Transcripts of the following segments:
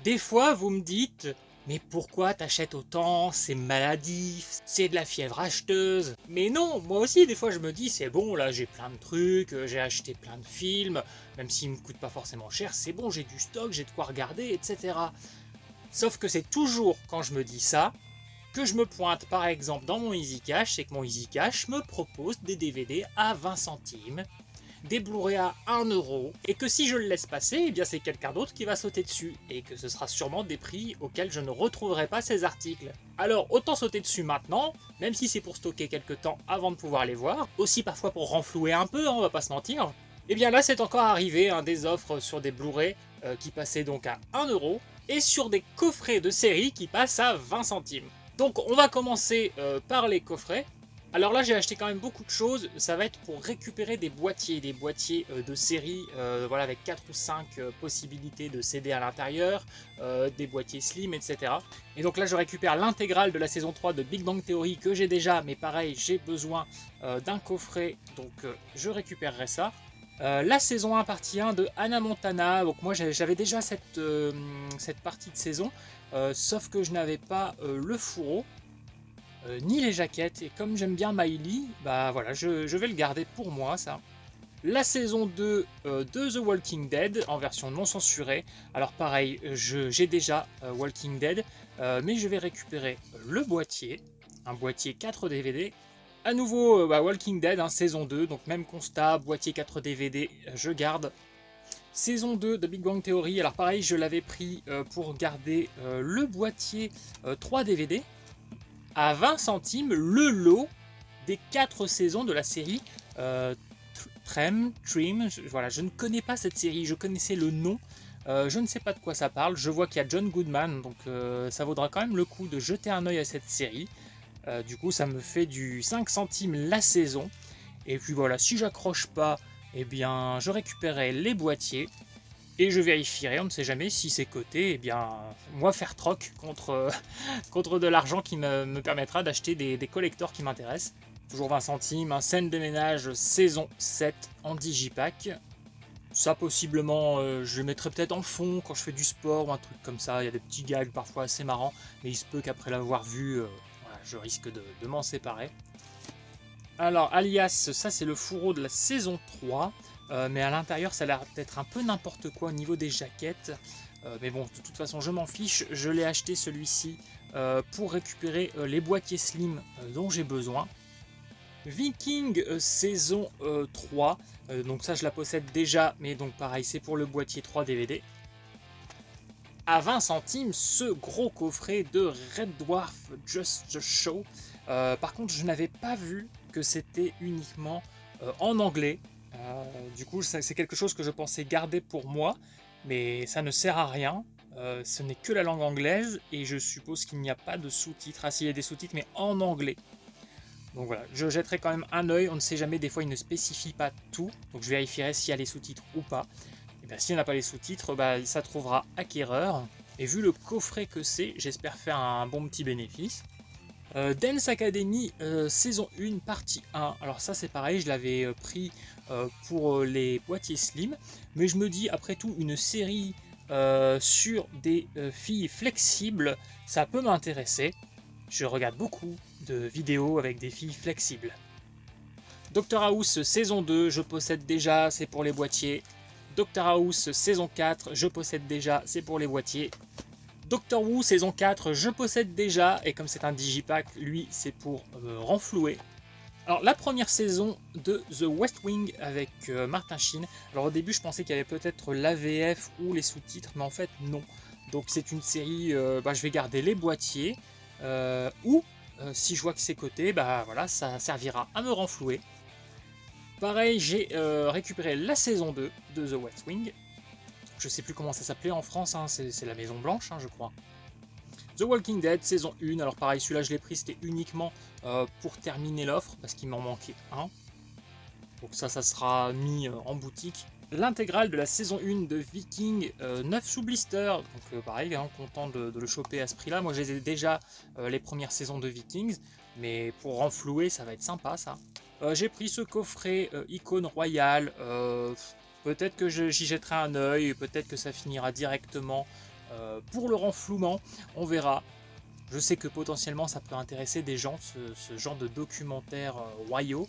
Des fois, vous me dites, mais pourquoi t'achètes autant? C'est maladif, c'est de la fièvre acheteuse. Mais non, moi aussi, des fois, je me dis, c'est bon, là, j'ai plein de trucs, j'ai acheté plein de films, même s'ils me coûtent pas forcément cher, c'est bon, j'ai du stock, j'ai de quoi regarder, etc. Sauf que c'est toujours quand je me dis ça, que je me pointe par exemple dans mon Easy Cash, c'est que mon Easy Cash me propose des DVD à 20 centimes, des Blu-ray à 1 euro, et que si je le laisse passer, eh bien c'est quelqu'un d'autre qui va sauter dessus, et que ce sera sûrement des prix auxquels je ne retrouverai pas ces articles. Alors autant sauter dessus maintenant, même si c'est pour stocker quelques temps avant de pouvoir les voir, aussi parfois pour renflouer un peu, hein, on va pas se mentir. Et bien là c'est encore arrivé, hein, des offres sur des Blu-ray qui passaient donc à 1 euro, et sur des coffrets de série qui passent à 20 centimes. Donc on va commencer par les coffrets. Alors là j'ai acheté quand même beaucoup de choses, ça va être pour récupérer des boîtiers de série, voilà, avec 4 ou 5 possibilités de CD à l'intérieur, des boîtiers slim, etc. Et donc là je récupère l'intégrale de la saison 3 de Big Bang Theory que j'ai déjà, mais pareil j'ai besoin d'un coffret, donc je récupérerai ça. La saison 1 partie 1 de Hannah Montana, donc moi j'avais déjà cette partie de saison, sauf que je n'avais pas le fourreau, ni les jaquettes, et comme j'aime bien Miley, bah voilà, je vais le garder pour moi ça. La saison 2 de The Walking Dead en version non censurée, alors pareil, j'ai déjà Walking Dead, mais je vais récupérer le boîtier, un boîtier 4 DVD. À nouveau, Walking Dead, hein, saison 2, donc même constat, boîtier 4 DVD, je garde. Saison 2 de Big Bang Theory, alors pareil, je l'avais pris pour garder le boîtier 3 DVD. À 20 centimes, le lot des 4 saisons de la série Trim, voilà, je ne connais pas cette série, je connaissais le nom. Je ne sais pas de quoi ça parle, je vois qu'il y a John Goodman, donc ça vaudra quand même le coup de jeter un oeil à cette série. Du coup ça me fait du 5 centimes la saison. Et puis voilà, si j'accroche pas, eh bien je récupérerai les boîtiers. Et je vérifierai, on ne sait jamais si c'est coté, eh bien moi faire troc contre, contre de l'argent qui me permettra d'acheter des collectors qui m'intéressent. Toujours 20 centimes, un scène de ménage saison 7 en digipack. Ça possiblement, je le mettrai peut-être en fond quand je fais du sport ou un truc comme ça. Il y a des petits gags parfois assez marrants, mais il se peut qu'après l'avoir vu, voilà, je risque de m'en séparer. Alors, alias, ça c'est le fourreau de la saison 3, mais à l'intérieur ça a l'air d'être un peu n'importe quoi au niveau des jaquettes. Mais bon, de toute façon je m'en fiche, je l'ai acheté celui-ci pour récupérer les boîtiers slim dont j'ai besoin. Viking saison 3, donc ça je la possède déjà, mais donc pareil c'est pour le boîtier 3 DVD. À 20 centimes, ce gros coffret de Red Dwarf Just the Show. Par contre je n'avais pas vu que c'était uniquement en anglais. Du coup c'est quelque chose que je pensais garder pour moi, mais ça ne sert à rien. Ce n'est que la langue anglaise et je suppose qu'il n'y a pas de sous-titres. Ah, s'il y a des sous-titres, mais en anglais. Donc voilà, je jetterai quand même un œil, on ne sait jamais, des fois il ne spécifie pas tout, donc je vérifierai s'il y a les sous-titres ou pas. Et bien s'il n'y a pas les sous-titres, ça trouvera acquéreur. Et vu le coffret que c'est, j'espère faire un bon petit bénéfice. Dance Academy saison 1 partie 1, alors ça c'est pareil, je l'avais pris pour les boîtiers slim, mais je me dis après tout une série sur des filles flexibles, ça peut m'intéresser. Je regarde beaucoup de vidéos avec des filles flexibles. Doctor House saison 2, je possède déjà, c'est pour les boîtiers. Doctor House saison 4, je possède déjà, c'est pour les boîtiers. Doctor Who saison 4, je possède déjà, et comme c'est un digipack, lui c'est pour renflouer. Alors la première saison de The West Wing avec Martin Sheen. Alors au début je pensais qu'il y avait peut-être l'AVF ou les sous-titres, mais en fait non. Donc c'est une série, je vais garder les boîtiers, ou si je vois que c'est coté, voilà, ça servira à me renflouer. Pareil, j'ai récupéré la saison 2 de The West Wing. Je sais plus comment ça s'appelait en France, hein, c'est la Maison Blanche, hein, je crois. The Walking Dead, saison 1. Alors pareil, celui-là je l'ai pris, c'était uniquement pour terminer l'offre, parce qu'il m'en manquait un. Donc ça sera mis en boutique. L'intégrale de la saison 1 de Viking, 9 sous blister. Donc pareil, hein, content de le choper à ce prix-là. Moi j'ai déjà les premières saisons de Vikings, mais pour renflouer, ça va être sympa ça. J'ai pris ce coffret icône royale. Peut-être que j'y jetterai un œil, peut-être que ça finira directement Pour le renflouement, on verra. Je sais que potentiellement ça peut intéresser des gens, ce genre de documentaire royaux.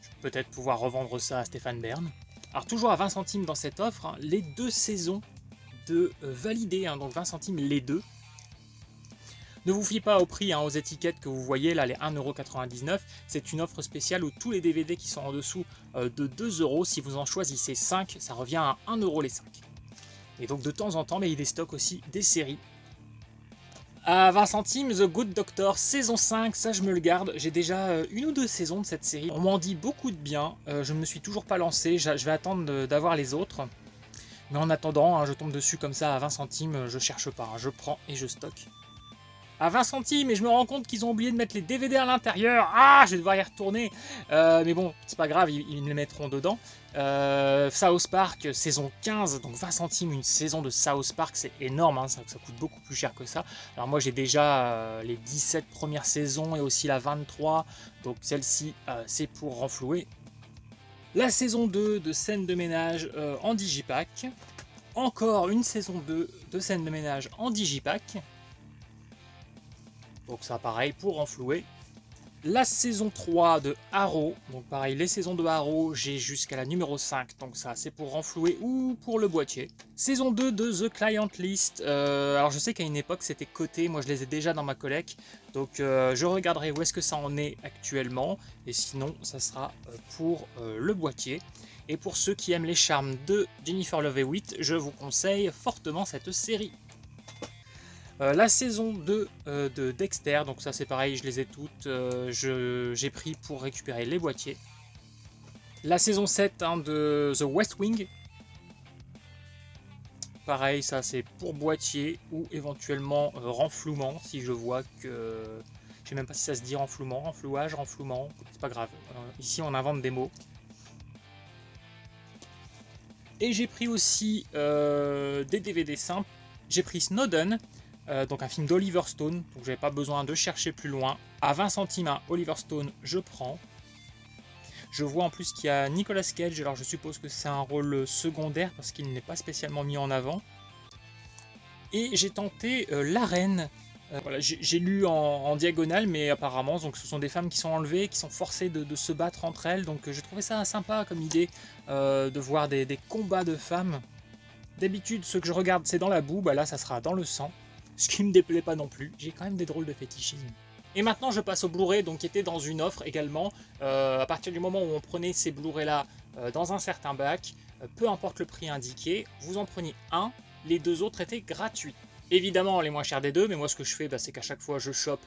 Je vais peut-être pouvoir revendre ça à Stéphane Bern. Alors toujours à 20 centimes dans cette offre, hein, les 2 saisons de validées, hein, donc 20 centimes les deux. Ne vous fiez pas au prix, hein, aux étiquettes que vous voyez là, les 1,99 €. C'est une offre spéciale où tous les DVD qui sont en dessous de 2 €, si vous en choisissez 5, ça revient à 1 € les 5. Et donc de temps en temps, mais il déstocke aussi des séries. À 20 centimes, The Good Doctor, saison 5, ça je me le garde. J'ai déjà 1 ou 2 saisons de cette série. On m'en dit beaucoup de bien, je ne me suis toujours pas lancé, je vais attendre d'avoir les autres. Mais en attendant, hein, je tombe dessus comme ça à 20 centimes, je cherche pas, hein, je prends et je stocke. À 20 centimes, et je me rends compte qu'ils ont oublié de mettre les DVD à l'intérieur. Ah, je vais devoir y retourner. Mais bon, c'est pas grave, ils les mettront dedans. South Park, saison 15, donc 20 centimes, une saison de South Park, c'est énorme, hein, ça coûte beaucoup plus cher que ça. Alors moi j'ai déjà les 17 premières saisons et aussi la 23, donc celle-ci c'est pour renflouer. La saison 2 de Scène de ménage en digipack. Encore une saison 2 de Scène de ménage en digipack. Donc ça pareil pour renflouer. La saison 3 de Arrow, donc pareil les saisons de Arrow j'ai jusqu'à la numéro 5, donc ça c'est pour renflouer ou pour le boîtier. Saison 2 de The Client List, alors je sais qu'à une époque c'était coté, moi je les ai déjà dans ma collecte, donc je regarderai où est-ce que ça en est actuellement, et sinon ça sera pour le boîtier. Et pour ceux qui aiment les charmes de Jennifer Love Hewitt, je vous conseille fortement cette série. La saison 2 de Dexter, donc ça c'est pareil, je les ai toutes, j'ai pris pour récupérer les boîtiers. La saison 7 hein, de The West Wing, pareil, ça c'est pour boîtier ou éventuellement renflouement, si je vois que... Je sais même pas si ça se dit renflouement, renflouage, renflouement, c'est pas grave, ici on invente des mots. Et j'ai pris aussi des DVD simples, j'ai pris Snowden, donc un film d'Oliver Stone, donc j'avais pas besoin de chercher plus loin. À 20 centimes un Oliver Stone, je prends. Je vois en plus qu'il y a Nicolas Cage, alors je suppose que c'est un rôle secondaire parce qu'il n'est pas spécialement mis en avant. Et j'ai tenté L'Arène. Voilà, j'ai lu en diagonale, mais apparemment donc, ce sont des femmes qui sont enlevées, qui sont forcées de se battre entre elles, donc j'ai trouvé ça sympa comme idée de voir des combats de femmes. D'habitude, ce que je regarde c'est dans la boue, bah là ça sera dans le sang. Ce qui me déplaît pas non plus, j'ai quand même des drôles de fétichisme. Et maintenant je passe au Blu-ray, donc qui était dans une offre également. À partir du moment où on prenait ces Blu-ray là dans un certain bac, peu importe le prix indiqué, vous en preniez un, les deux autres étaient gratuits. Évidemment les moins chers des deux, mais moi ce que je fais bah, c'est qu'à chaque fois je chope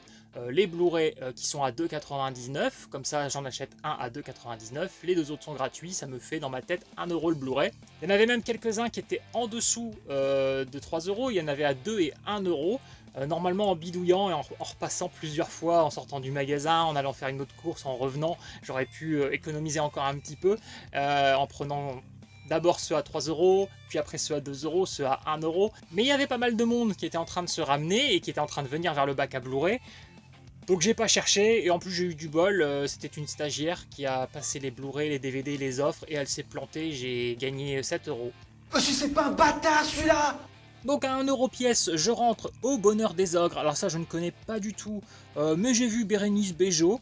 les Blu-ray qui sont à 2,99, comme ça j'en achète un à 2,99, les deux autres sont gratuits, ça me fait dans ma tête 1 € le Blu-ray. Il y en avait même quelques-uns qui étaient en dessous de 3 €, il y en avait à 2 et 1 €. Normalement en bidouillant et en repassant plusieurs fois, en sortant du magasin, en allant faire une autre course, en revenant, j'aurais pu économiser encore un petit peu en prenant d'abord ceux à 3 €, puis après ceux à 2 €, ceux à 1 €. Mais il y avait pas mal de monde qui était en train de se ramener et qui était en train de venir vers le bac à Blu-ray. Donc j'ai pas cherché, et en plus j'ai eu du bol, c'était une stagiaire qui a passé les Blu-ray, les DVD, les offres, et elle s'est plantée, j'ai gagné 7 €. Oh, c'est pas un bâtard celui-là! Donc à 1 € pièce, je rentre au Bonheur des Ogres. Alors ça je ne connais pas du tout, mais j'ai vu Bérénice Bejo,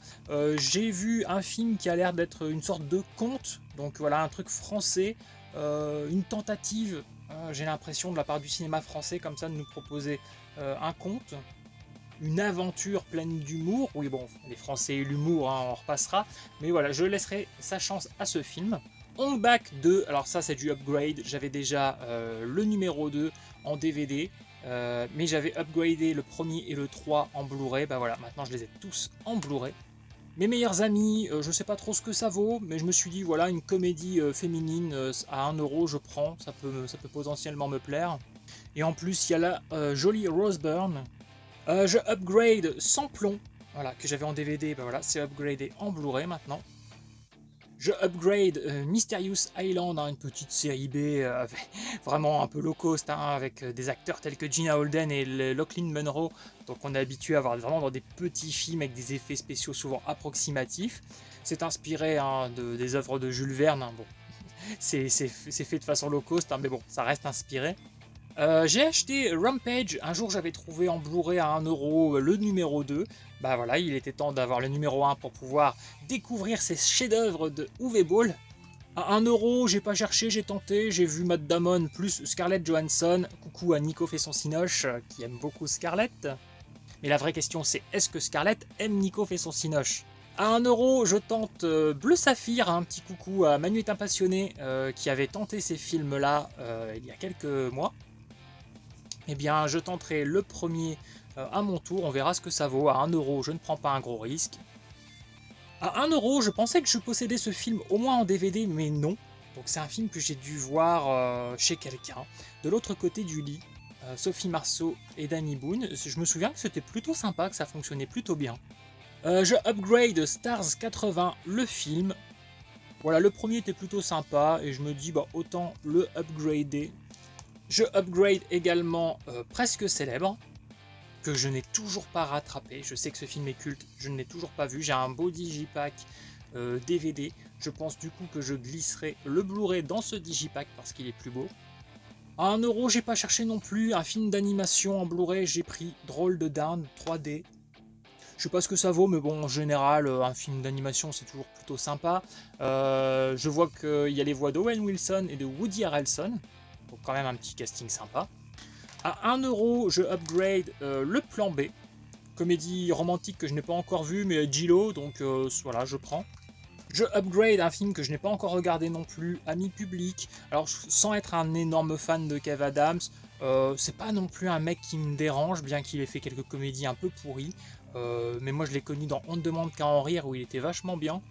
j'ai vu un film qui a l'air d'être une sorte de conte, donc voilà un truc français, une tentative, j'ai l'impression de la part du cinéma français comme ça de nous proposer un conte, une aventure pleine d'humour. Oui bon, les Français et l'humour, hein, on repassera, mais voilà, je laisserai sa chance à ce film. Hong Bak 2, alors ça c'est du upgrade, j'avais déjà le numéro 2 en DVD, mais j'avais upgradé le premier et le 3 en Blu-ray, bah voilà, maintenant je les ai tous en Blu-ray. Mes meilleurs amis, je sais pas trop ce que ça vaut, mais je me suis dit voilà, une comédie féminine à 1 € je prends, ça peut potentiellement me plaire. Et en plus il y a la jolie Rose Byrne, je upgrade sans plomb, voilà, que j'avais en DVD, bah voilà, c'est upgradé en Blu-ray maintenant. Je upgrade Mysterious Island, hein, une petite série B vraiment un peu low cost, hein, avec des acteurs tels que Gina Holden et Lachlan Monroe. Donc on est habitué à voir vraiment dans des petits films avec des effets spéciaux souvent approximatifs. C'est inspiré hein, des œuvres de Jules Verne. Hein, bon. C'est fait de façon low cost, hein, mais bon, ça reste inspiré. J'ai acheté Rampage, un jour j'avais trouvé en Blu-ray à 1 € le numéro 2. Bah voilà, il était temps d'avoir le numéro 1 pour pouvoir découvrir ces chefs-d'œuvre de Uwe Boll. À 1 €, j'ai pas cherché, j'ai tenté, j'ai vu Matt Damon plus Scarlett Johansson. Coucou à Nico fait son cinoche, qui aime beaucoup Scarlett. Mais la vraie question c'est, est-ce que Scarlett aime Nico fait son cinoche? À 1 €, je tente Bleu Saphir, un petit coucou à Manu est un passionné, qui avait tenté ces films-là il y a quelques mois. Eh bien, je tenterai le premier à mon tour, on verra ce que ça vaut. À 1 €, je ne prends pas un gros risque. À 1 €, je pensais que je possédais ce film au moins en DVD, mais non. Donc c'est un film que j'ai dû voir chez quelqu'un, de l'autre côté du lit. Sophie Marceau et Danny Boone. Je me souviens que c'était plutôt sympa, que ça fonctionnait plutôt bien. Je upgrade Stars 80, le film. Voilà, le premier était plutôt sympa, et je me dis, bah, autant le upgrader. Je upgrade également Presque Célèbre, que je n'ai toujours pas rattrapé. Je sais que ce film est culte, je ne l'ai toujours pas vu. J'ai un beau digipack DVD. Je pense du coup que je glisserai le Blu-ray dans ce digipack parce qu'il est plus beau. À 1 €, j'ai pas cherché non plus. Un film d'animation en Blu-ray, j'ai pris Drôle de Dinde 3D. Je sais pas ce que ça vaut, mais bon, en général, un film d'animation c'est toujours plutôt sympa. Je vois qu'il y a les voix d'Owen Wilson et de Woody Harrelson. Donc quand même un petit casting sympa. À 1 €, je upgrade le plan B. Comédie romantique que je n'ai pas encore vue, mais Gillo, donc voilà, je prends. Je upgrade un film que je n'ai pas encore regardé non plus, Ami Public. Alors, sans être un énorme fan de Kev Adams, c'est pas non plus un mec qui me dérange, bien qu'il ait fait quelques comédies un peu pourries. Mais moi, je l'ai connu dans On ne demande qu'à en rire, où il était vachement bien.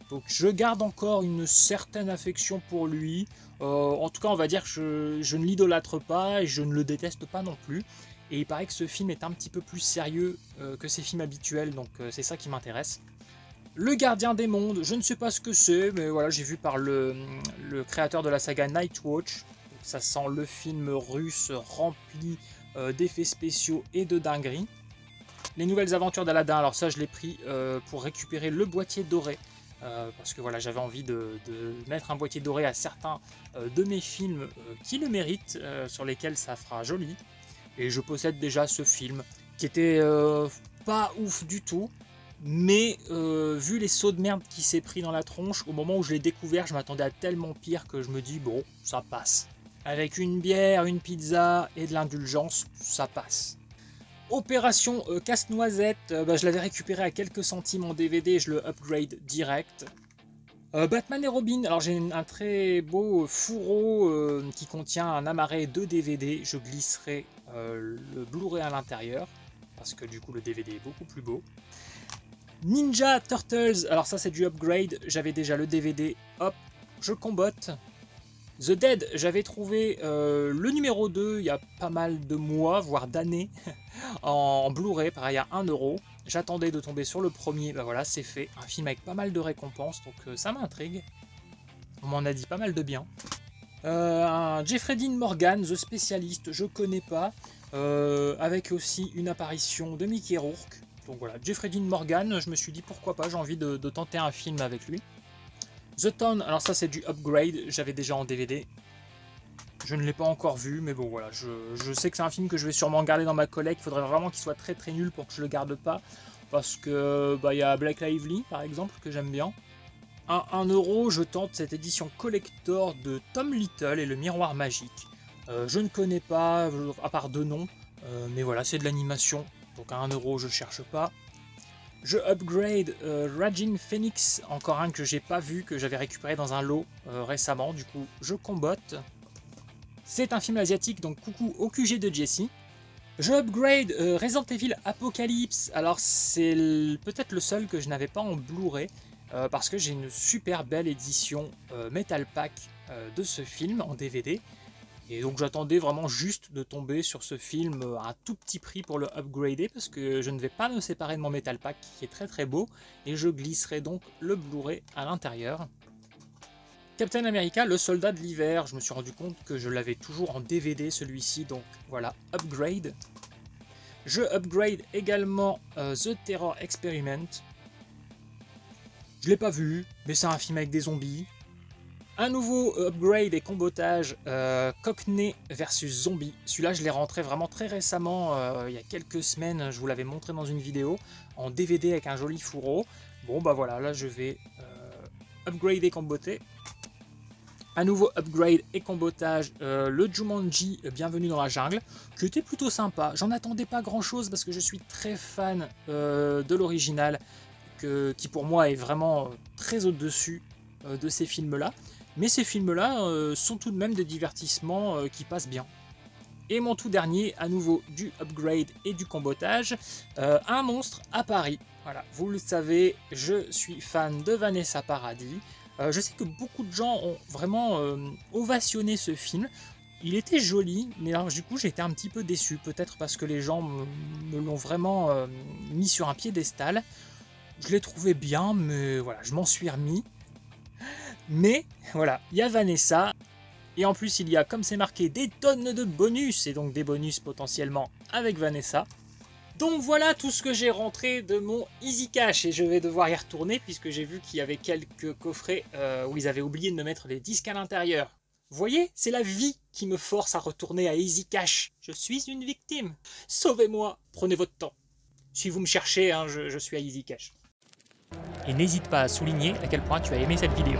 Donc, je garde encore une certaine affection pour lui. En tout cas, on va dire que je ne l'idolâtre pas et je ne le déteste pas non plus. Et il paraît que ce film est un petit peu plus sérieux que ses films habituels, donc c'est ça qui m'intéresse. Le Gardien des Mondes, je ne sais pas ce que c'est, mais voilà, j'ai vu par le créateur de la saga Nightwatch. Ça sent le film russe rempli d'effets spéciaux et de dingueries. Les Nouvelles Aventures d'Aladin, alors ça je l'ai pris pour récupérer le boîtier doré. Parce que voilà, j'avais envie de mettre un boîtier doré à certains de mes films qui le méritent, sur lesquels ça fera joli. Et je possède déjà ce film, qui était pas ouf du tout. Mais vu les sauts de merde qui s'est pris dans la tronche, au moment où je l'ai découvert, je m'attendais à tellement pire que je me dis, bon, ça passe. Avec une bière, une pizza et de l'indulgence, ça passe. Opération Casse-Noisette, je l'avais récupéré à quelques centimes en DVD et je le upgrade direct. Batman et Robin, alors j'ai un très beau fourreau qui contient un amarré de DVD, je glisserai le Blu-ray à l'intérieur, parce que du coup le DVD est beaucoup plus beau. Ninja Turtles, alors ça c'est du upgrade, j'avais déjà le DVD, hop, je combotte. The Dead, j'avais trouvé le numéro 2 il y a pas mal de mois, voire d'années, en Blu-ray, pareil à 1 €. J'attendais de tomber sur le premier, bah voilà, c'est fait. Un film avec pas mal de récompenses, donc ça m'intrigue. On m'en a dit pas mal de bien. Un Jeffrey Dean Morgan, The Specialist, je connais pas. Avec aussi une apparition de Mickey Rourke. Donc voilà, Jeffrey Dean Morgan, je me suis dit pourquoi pas, j'ai envie de tenter un film avec lui. The Town, alors ça c'est du upgrade, j'avais déjà en DVD. Je ne l'ai pas encore vu, mais bon voilà, je sais que c'est un film que je vais sûrement garder dans ma collecte. Il faudrait vraiment qu'il soit très très nul pour que je le garde pas. Parce que y a Blake Lively par exemple que j'aime bien. À 1 €, je tente cette édition collector de Tom Little et le Miroir Magique. Je ne connais pas, à part deux noms, mais voilà, c'est de l'animation. Donc à 1 € je cherche pas. Je upgrade Raging Phoenix, encore un que j'ai pas vu, que j'avais récupéré dans un lot récemment, du coup je combotte. C'est un film asiatique, donc coucou au QG de Jesse. Je upgrade Resident Evil Apocalypse, alors c'est peut-être le seul que je n'avais pas en Blu-ray, parce que j'ai une super belle édition Metal Pack de ce film en DVD. Et donc j'attendais vraiment juste de tomber sur ce film à un tout petit prix pour le upgrader, parce que je ne vais pas me séparer de mon Metal Pack qui est très très beau, et je glisserai donc le Blu-ray à l'intérieur. Captain America, le soldat de l'hiver, je me suis rendu compte que je l'avais toujours en DVD celui-ci, donc voilà, upgrade. Je upgrade également The Terror Experiment. Je l'ai pas vu, mais c'est un film avec des zombies. Un nouveau upgrade et combotage Cockney versus Zombie. Celui-là, je l'ai rentré vraiment très récemment, il y a quelques semaines. Je vous l'avais montré dans une vidéo en DVD avec un joli fourreau. Bon, bah voilà, là je vais upgrade et comboter. Un nouveau upgrade et combotage, le Jumanji Bienvenue dans la jungle, qui était plutôt sympa. J'en attendais pas grand chose parce que je suis très fan de l'original, qui pour moi est vraiment très au-dessus de ces films-là. Mais ces films-là sont tout de même des divertissements qui passent bien. Et mon tout dernier, à nouveau du upgrade et du combotage, un monstre à Paris. Voilà, vous le savez, je suis fan de Vanessa Paradis. Je sais que beaucoup de gens ont vraiment ovationné ce film. Il était joli, mais alors du coup j'ai été un petit peu déçu. Peut-être parce que les gens me l'ont vraiment mis sur un piédestal. Je l'ai trouvé bien, mais voilà, je m'en suis remis. Mais voilà, il y a Vanessa. Et en plus, il y a, comme c'est marqué, des tonnes de bonus. Et donc des bonus potentiellement avec Vanessa. Donc voilà tout ce que j'ai rentré de mon Easy Cash. Et je vais devoir y retourner puisque j'ai vu qu'il y avait quelques coffrets où ils avaient oublié de me mettre les disques à l'intérieur. Vous voyez, c'est la vie qui me force à retourner à Easy Cash. Je suis une victime. Sauvez-moi, prenez votre temps. Si vous me cherchez, hein, je suis à Easy Cash. Et n'hésite pas à souligner à quel point tu as aimé cette vidéo.